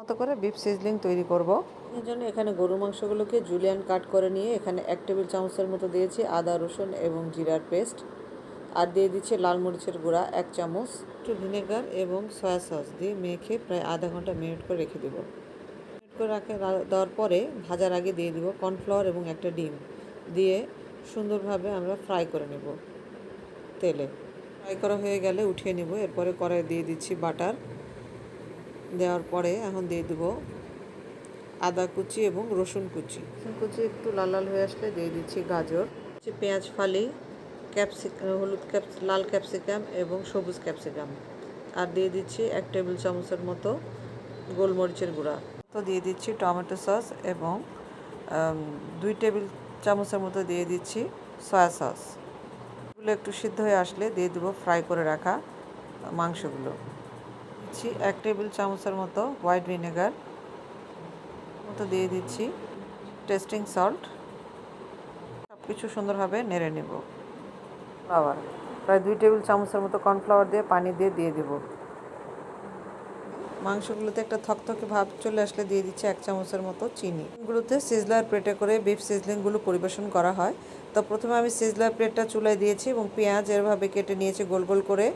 মতো করে beef sizzling তৈরি করব। এর জন্য এখানে গরুর মাংসগুলোকে জুলিয়ান কাট করে নিয়ে এখানে 1 টেবিল চামচের মতো দিয়েছি আদা রসুন এবং জিরার পেস্ট, আর দিয়ে দিচ্ছি লাল মরিচের গুঁড়া 1 চামচ, একটু ভিনেগার এবং সয়া সস দিয়ে মেখে প্রায় আধা ঘন্টা মিনিট করে রেখে দেবো। মিনিট করে দেওয়ার পরে ভাজার আগে দিয়ে দিব কর্নফ্লাওয়ার এবং একটা ডিম দিয়ে সুন্দরভাবে আমরা ফ্রাই করে নেব তেলে। ফ্রাই করা হয়ে গেলে উঠিয়ে নেব। এরপরে কড়াইয়ে দিয়ে দিচ্ছি বাটার, দেওয়ার পরে এখন দিয়ে দেবো আদা কুচি এবং রসুন কুচি। রসুন কুচি একটু লাল লাল হয়ে আসলে দিয়ে দিচ্ছি গাজর, পেঁয়াজ ফালি, লাল ক্যাপসিকাম এবং সবুজ ক্যাপসিকাম, আর দিয়ে দিচ্ছি 1 টেবিল চামচের মতো গোলমরিচের গুঁড়া। তো দিয়ে দিচ্ছি টমেটো সস এবং 2 টেবিল চামচের মতো দিয়ে দিচ্ছি সয়া সস। এগুলো একটু সিদ্ধ হয়ে আসলে দিয়ে দেবো ফ্রাই করে রাখা মাংসগুলো। দিচ্ছি 1 টেবিল চামচের মতো হোয়াইট ভিনেগার মতো দিয়ে দিচ্ছি টেস্টিং সল্ট। সব কিছু সুন্দরভাবে নেড়ে নেব। ফ্লাওয়ার প্রায় 2 টেবিল চামচের মতো কর্নফ্লাওয়ার দিয়ে পানি দিয়ে দেব। মাংসগুলোতে একটা থকথকে ভাব চলে আসলে দিয়ে দিচ্ছি 1 চামচের মতো চিনি। এগুলোতে সিজলার প্লেটে করে বিফ সিজলিংগুলো পরিবেশন করা হয়। তো প্রথমে আমি সিজলার প্লেটটা চুলায় দিয়েছি এবং পেঁয়াজ এরভাবে কেটে নিয়েছি গোল গোল করে,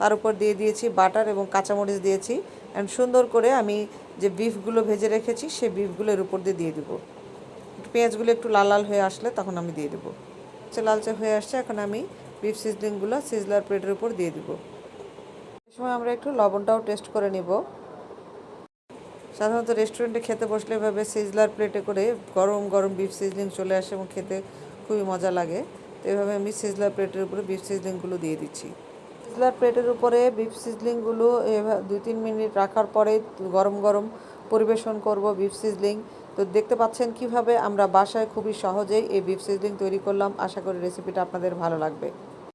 তার উপর দিয়ে দিয়েছি বাটার এবং কাঁচামরিচ দিয়েছি, অ্যান্ড সুন্দর করে আমি যে বিফগুলো ভেজে রেখেছি সেই বিফগুলো এর উপর দিয়ে দেবো। পেঁয়াজগুলো একটু লাল লাল হয়ে আসলে তখন আমি দিয়ে দেবো। লালচে হয়ে আসছে, এখন আমি বিফ সিজলিংগুলো সিজলার প্লেটের উপর দিয়ে দেবো। এই সময় আমরা একটু লবণটাও টেস্ট করে নিব। সাধারণত রেস্টুরেন্টে খেতে বসলে এভাবে সিজলার প্লেটে করে গরম গরম বিফ সিজলিং চলে আসে এবং খেতে খুবই মজা লাগে। তো এভাবে আমি সিজলার প্লেটের উপরে বিফ সিজলিংগুলো দিয়ে দিচ্ছি। সিজলার প্লেটের উপরে বিফ সিজলিংগুলো 2-3 মিনিট রাখার পরে গরম গরম পরিবেশন করব বিফ সিজলিং। তো দেখতে পাচ্ছেন কিভাবে আমরা বাসায় খুবই সহজেই এই বিফ সিজলিং তৈরি করলাম। আশা করি রেসিপিটা আপনাদের ভালো লাগবে।